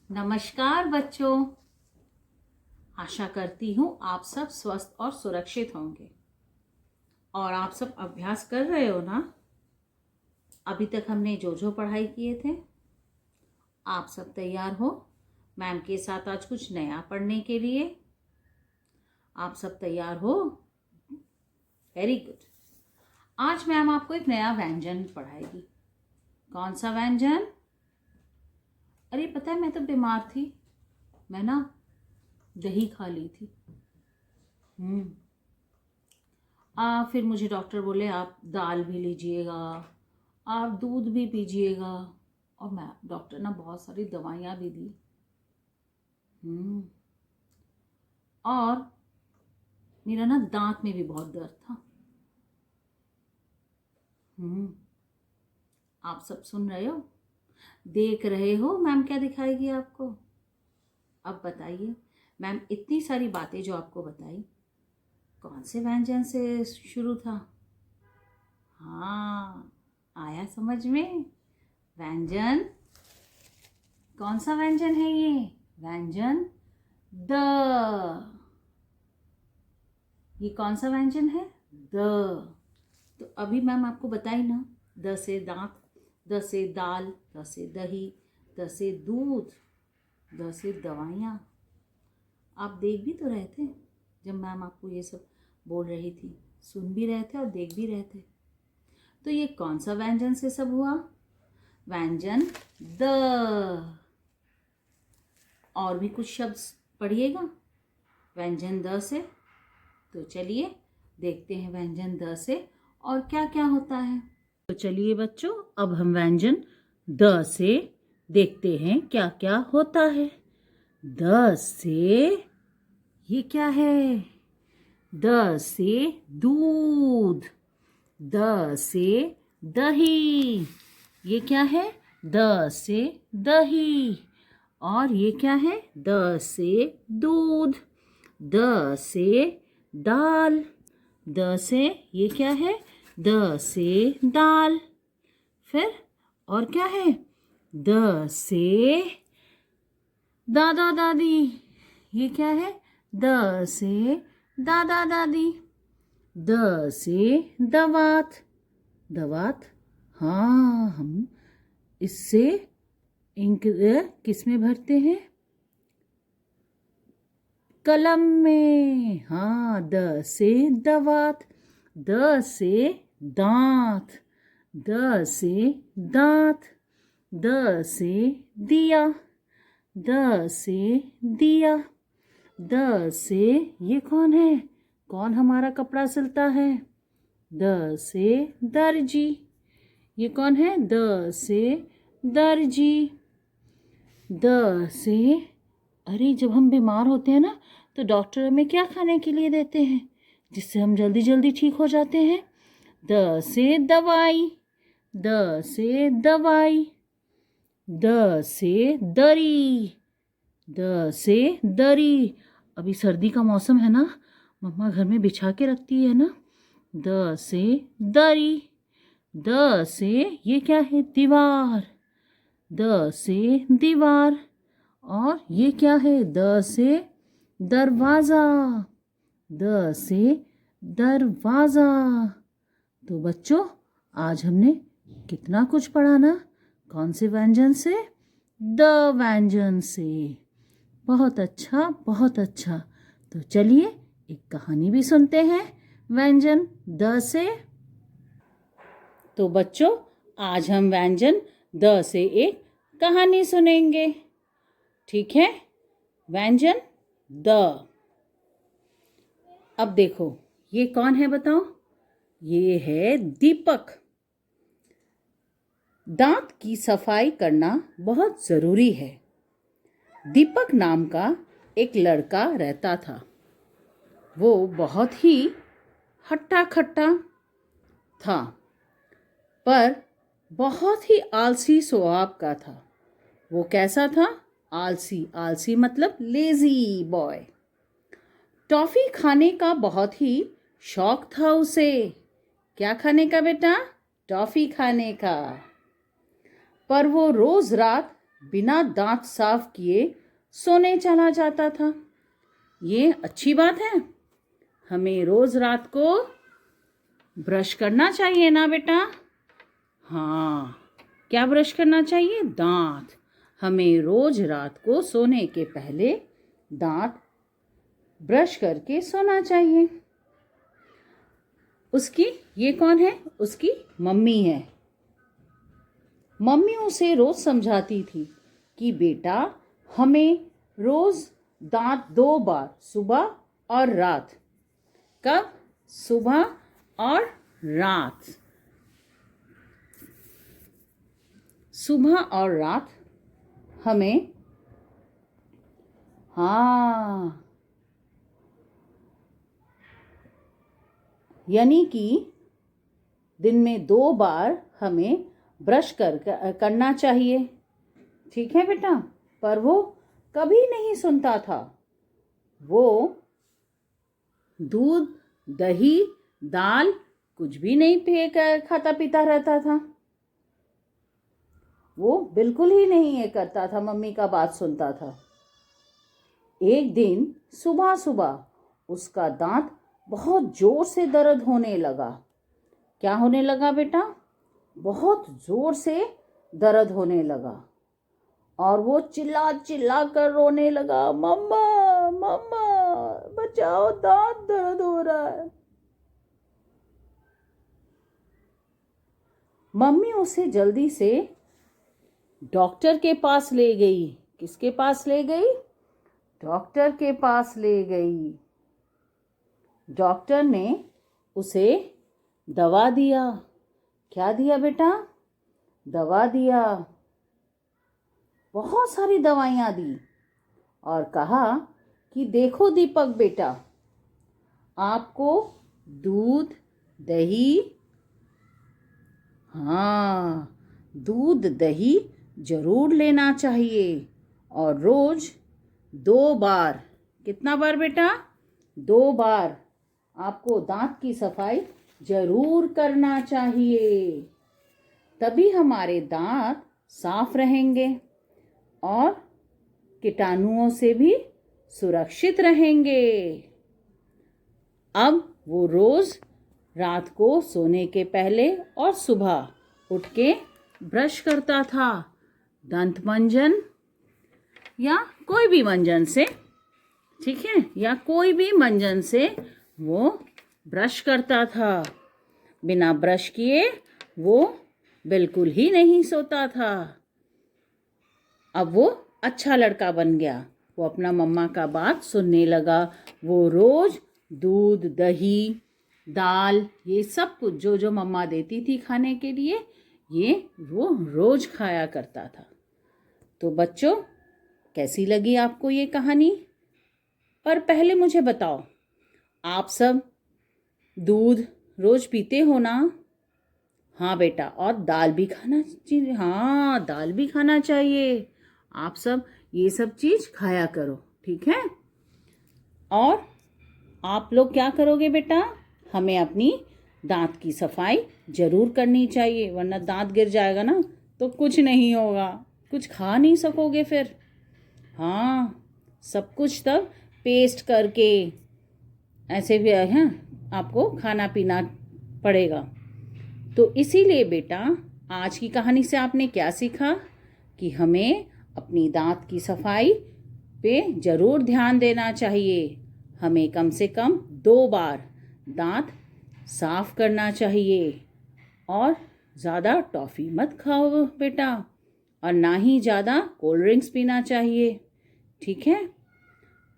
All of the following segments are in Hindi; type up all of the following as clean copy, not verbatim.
नमस्कार बच्चों। आशा करती हूँ आप सब स्वस्थ और सुरक्षित होंगे और आप सब अभ्यास कर रहे हो ना। अभी तक हमने जो जो पढ़ाई किए थे आप सब तैयार हो मैम के साथ आज कुछ नया पढ़ने के लिए? आप सब तैयार हो? Very good. आज मैम आपको एक नया व्यंजन पढ़ाएगी। कौन सा व्यंजन? अरे पता है, मैं तो बीमार थी, मैं ना दही खा ली थी। फिर मुझे डॉक्टर बोले आप दाल भी लीजिएगा, आप दूध भी पीजिएगा, और मैं डॉक्टर ने बहुत सारी दवाइयाँ भी दी। और मेरा ना दांत में भी बहुत दर्द था। आप सब सुन रहे हो, देख रहे हो मैम क्या दिखाएगी आपको? अब बताइए, मैम इतनी सारी बातें जो आपको बताई कौन से व्यंजन से शुरू था? हाँ, आया समझ में? व्यंजन कौन सा व्यंजन है ये? व्यंजन द। ये कौन सा व्यंजन है? द। तो अभी मैम आपको बताई ना, द से दांत, द से दाल, द से दही, द से दूध, द से दवाइयाँ। आप देख भी तो रहे थे जब मैम आपको ये सब बोल रही थी, सुन भी रहे थे और देख भी रहे थे। तो ये कौन सा व्यंजन से सब हुआ? व्यंजन द। और भी कुछ शब्द पढ़िएगा व्यंजन द से। तो चलिए देखते हैं व्यंजन द से और क्या क्या होता है। तो चलिए बच्चों, अब हम व्यंजन द से देखते हैं क्या क्या होता है। द से ये क्या है? द से दूध, द से दही। ये क्या है? द से दही। और ये क्या है? द से दूध, द से दाल, द से ये क्या है? द से दाल। फिर और क्या है? द से दादा दादी। ये क्या है? द से दादा दादी। द से दवात, दवात। हाँ, हम इससे इंक किस में भरते हैं? कलम में। हाँ, द से दवात, द से दांत, द से दांत, द से दिया, द से दिया, द से ये कौन है? कौन हमारा कपड़ा सिलता है? द से दर्जी। ये कौन है? द से दर्जी। द से अरे, जब हम बीमार होते हैं ना तो डॉक्टर हमें क्या खाने के लिए देते हैं जिससे हम जल्दी जल्दी ठीक हो जाते हैं? द से दवाई, द से दवाई, द से दरी, द से दरी। अभी सर्दी का मौसम है ना, मम्मा घर में बिछा के रखती है ना। द से दरी, द से ये क्या है? दीवार, द से दीवार। और ये क्या है? द से दरवाज़ा, द से दरवाज़ा। तो बच्चों, आज हमने कितना कुछ पढ़ा ना? कौन से व्यंजन से? द व्यंजन से। बहुत अच्छा, बहुत अच्छा। तो चलिए एक कहानी भी सुनते हैं व्यंजन द से। तो बच्चों, आज हम व्यंजन द से एक कहानी सुनेंगे, ठीक है? व्यंजन द। अब देखो, ये कौन है बताओ? ये है दीपक। दांत की सफाई करना बहुत ज़रूरी है। दीपक नाम का एक लड़का रहता था। वो बहुत ही हट्टा खट्टा था, पर बहुत ही आलसी स्वभाव का था। वो कैसा था? आलसी। आलसी मतलब लेजी बॉय। टॉफ़ी खाने का बहुत ही शौक था उसे। क्या खाने का बेटा? टॉफ़ी खाने का। पर वो रोज़ रात बिना दांत साफ किए सोने चला जाता था। ये अच्छी बात है? हमें रोज रात को ब्रश करना चाहिए ना बेटा? हाँ, क्या ब्रश करना चाहिए? दांत। हमें रोज रात को सोने के पहले दांत ब्रश करके सोना चाहिए। उसकी ये कौन है? उसकी मम्मी है। मम्मी उसे रोज समझाती थी कि बेटा हमें रोज दांत 2 बार, सुबह और रात। कब? सुबह और रात। सुबह और रात हमें, हाँ, यानी कि दिन में 2 बार हमें ब्रश करना चाहिए। ठीक है बेटा? पर वो कभी नहीं सुनता था। वो दूध, दही, दाल कुछ भी नहीं खाता पीता रहता था। वो बिल्कुल ही नहीं ये करता था, मम्मी का बात सुनता था। एक दिन सुबह सुबह उसका दांत बहुत जोर से दर्द होने लगा। क्या होने लगा बेटा? बहुत जोर से दर्द होने लगा और वो चिल्ला चिल्ला कर रोने लगा, मम्मा मम्मा बचाओ, दांत दर्द हो रहा है। मम्मी उसे जल्दी से डॉक्टर के पास ले गई। किसके पास ले गई? डॉक्टर के पास ले गई। डॉक्टर ने उसे दवा दिया। क्या दिया बेटा? दवा दिया। बहुत सारी दवाइयाँ दी और कहा कि देखो दीपक बेटा, आपको दूध, दही, हाँ, दूध दही जरूर लेना चाहिए और रोज 2 बार। कितना बार बेटा? 2 बार आपको दांत की सफाई जरूर करना चाहिए। तभी हमारे दांत साफ रहेंगे और कीटाणुओं से भी सुरक्षित रहेंगे। अब वो रोज रात को सोने के पहले और सुबह उठ के ब्रश करता था। दंत मंजन या कोई भी मंजन से, ठीक है, या कोई भी मंजन से वो ब्रश करता था। बिना ब्रश किए वो बिल्कुल ही नहीं सोता था। अब वो अच्छा लड़का बन गया। वो अपना मम्मा का बात सुनने लगा। वो रोज दूध, दही, दाल, ये सब कुछ जो जो मम्मा देती थी खाने के लिए, ये वो रोज खाया करता था। तो बच्चों, कैसी लगी आपको ये कहानी? पर पहले मुझे बताओ, आप सब दूध रोज पीते हो ना? हाँ बेटा, और दाल भी खाना चाहिए। हाँ, दाल भी खाना चाहिए। आप सब ये सब चीज खाया करो, ठीक है? और आप लोग क्या करोगे बेटा? हमें अपनी दांत की सफाई जरूर करनी चाहिए, वरना दांत गिर जाएगा ना तो कुछ नहीं होगा, कुछ खा नहीं सकोगे फिर। हाँ, सब कुछ तब पेस्ट करके ऐसे भी है, आपको खाना पीना पड़ेगा। तो इसीलिए बेटा, आज की कहानी से आपने क्या सीखा? कि हमें अपनी दांत की सफाई पे ज़रूर ध्यान देना चाहिए। हमें कम से कम 2 बार दांत साफ करना चाहिए और ज़्यादा टॉफ़ी मत खाओ बेटा, और ना ही ज़्यादा कोल्ड ड्रिंक्स पीना चाहिए, ठीक है?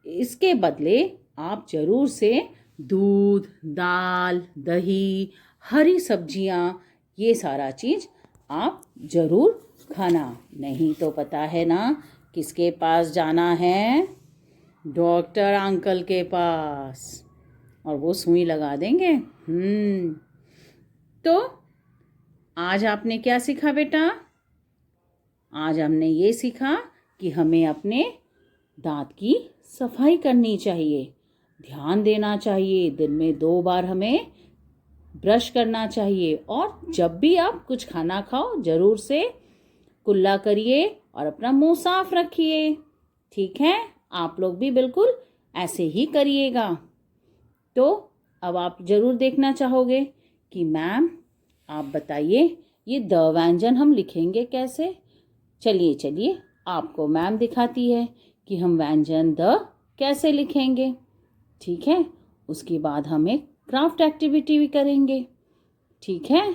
इसके बदले आप ज़रूर से दूध, दाल, दही, हरी सब्जियाँ, ये सारा चीज़ आप ज़रूर खाना। नहीं तो पता है ना किसके पास जाना है? डॉक्टर अंकल के पास, और वो सुई लगा देंगे। तो आज आपने क्या सीखा बेटा? आज हमने ये सीखा कि हमें अपने दांत की सफाई करनी चाहिए, ध्यान देना चाहिए। दिन में 2 बार हमें ब्रश करना चाहिए और जब भी आप कुछ खाना खाओ ज़रूर से कुल्ला करिए और अपना मुंह साफ रखिए। ठीक है, आप लोग भी बिल्कुल ऐसे ही करिएगा। तो अब आप ज़रूर देखना चाहोगे कि मैम आप बताइए ये द व्यंजन हम लिखेंगे कैसे। चलिए चलिए आपको मैम दिखाती है कि हम व्यंजन द कैसे लिखेंगे। ठीक है, उसके बाद हम एक क्राफ्ट एक्टिविटी भी करेंगे। ठीक है,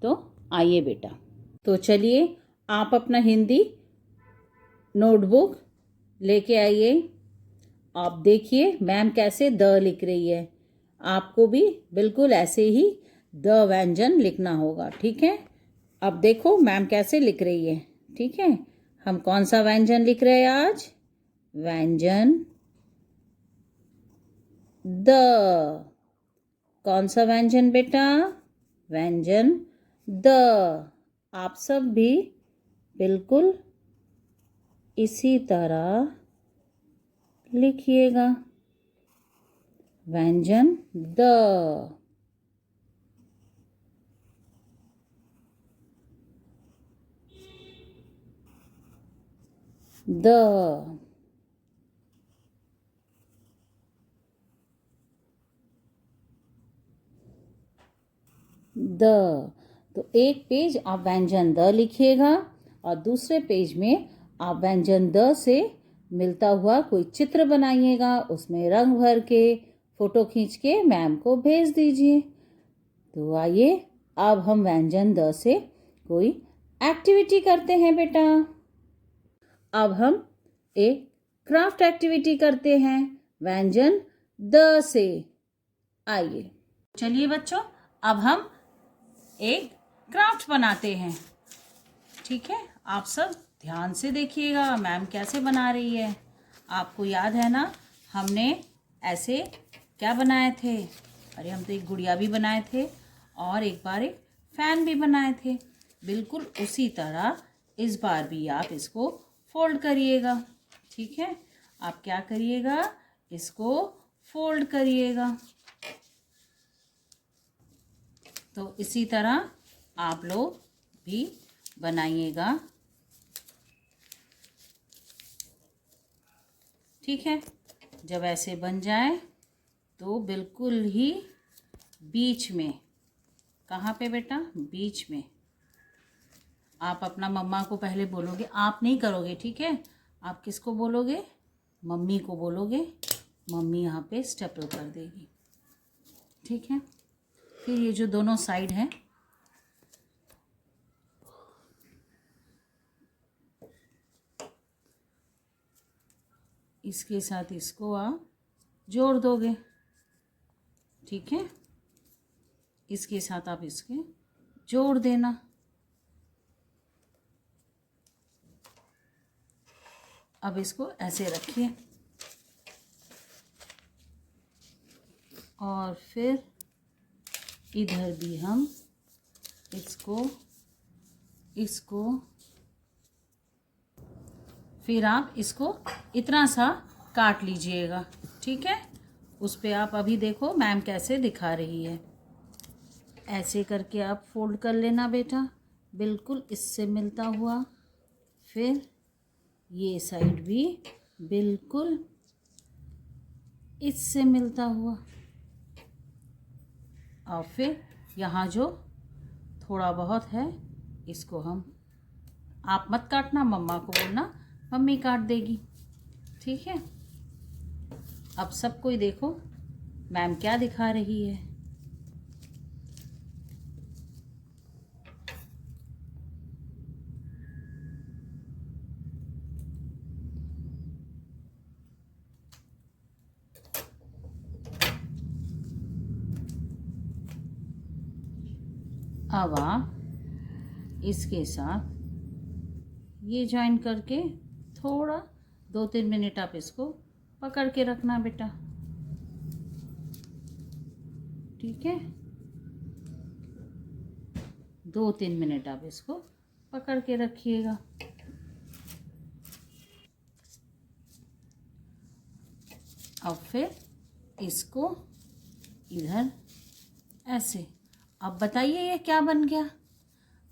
तो आइए बेटा। तो चलिए आप अपना हिंदी नोटबुक लेके आइए। आप देखिए मैम कैसे द लिख रही है। आपको भी बिल्कुल ऐसे ही द व्यंजन लिखना होगा। ठीक है, अब देखो मैम कैसे लिख रही है। ठीक है, हम कौन सा व्यंजन लिख रहे हैं आज? व्यंजन द। कौन सा व्यंजन बेटा? व्यंजन द। आप सब भी बिल्कुल इसी तरह लिखिएगा। व्यंजन द। द। द। तो एक पेज आप व्यंजन द लिखिएगा और दूसरे पेज में आप व्यंजन द से मिलता हुआ कोई चित्र बनाइएगा, उसमें रंग भर के फोटो खींच के मैम को भेज दीजिए। तो आइए अब हम व्यंजन द से कोई एक्टिविटी करते हैं बेटा। अब हम एक क्राफ्ट एक्टिविटी करते हैं व्यंजन द से। आइए चलिए बच्चों, अब हम एक क्राफ्ट बनाते हैं। ठीक है, आप सब ध्यान से देखिएगा मैम कैसे बना रही है। आपको याद है ना, हमने ऐसे क्या बनाए थे? अरे हम तो एक गुड़िया भी बनाए थे और एक बार एक फैन भी बनाए थे। बिल्कुल उसी तरह इस बार भी आप इसको फोल्ड करिएगा। ठीक है, आप क्या करिएगा? इसको फोल्ड करिएगा। तो इसी तरह आप लोग भी बनाइएगा। ठीक है, जब ऐसे बन जाए तो बिल्कुल ही बीच में, कहाँ पे बेटा? बीच में आप अपना मम्मा को पहले बोलोगे, आप नहीं करोगे। ठीक है, आप किसको बोलोगे? मम्मी को बोलोगे। मम्मी यहाँ पे स्टेपल कर देगी। ठीक है, फिर ये जो दोनों साइड हैं इसके साथ इसको आप जोड़ दोगे। ठीक है, इसके साथ आप इसके जोड़ देना। अब इसको ऐसे रखिए और फिर इधर भी हम इसको फिर आप इसको इतना सा काट लीजिएगा। ठीक है, उस पे आप अभी देखो मैम कैसे दिखा रही है। ऐसे करके आप फोल्ड कर लेना बेटा, बिल्कुल इससे मिलता हुआ। फिर ये साइड भी बिल्कुल इससे मिलता हुआ। और फिर यहाँ जो थोड़ा बहुत है इसको हम, आप मत काटना, मम्मा को बोलना, मम्मी काट देगी। ठीक है, अब सब कोई देखो मैम क्या दिखा रही है। अब आप इसके साथ ये ज्वाइन करके थोड़ा 2-3 मिनट आप इसको पकड़ के रखना बेटा। ठीक है, 2-3 मिनट आप इसको पकड़ के रखिएगा। अब फिर इसको इधर ऐसे। अब बताइए ये क्या बन गया?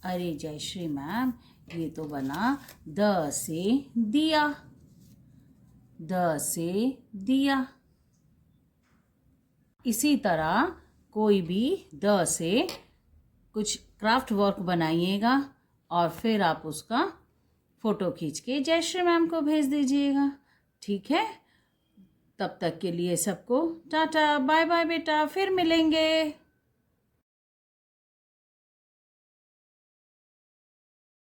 अरे जयश्री मैम, ये तो बना द से दिया, द से दिया। इसी तरह कोई भी द से कुछ क्राफ्ट वर्क बनाइएगा और फिर आप उसका फ़ोटो खींच के जयश्री मैम को भेज दीजिएगा। ठीक है, तब तक के लिए सबको टाटा बाय बाय बेटा, फिर मिलेंगे।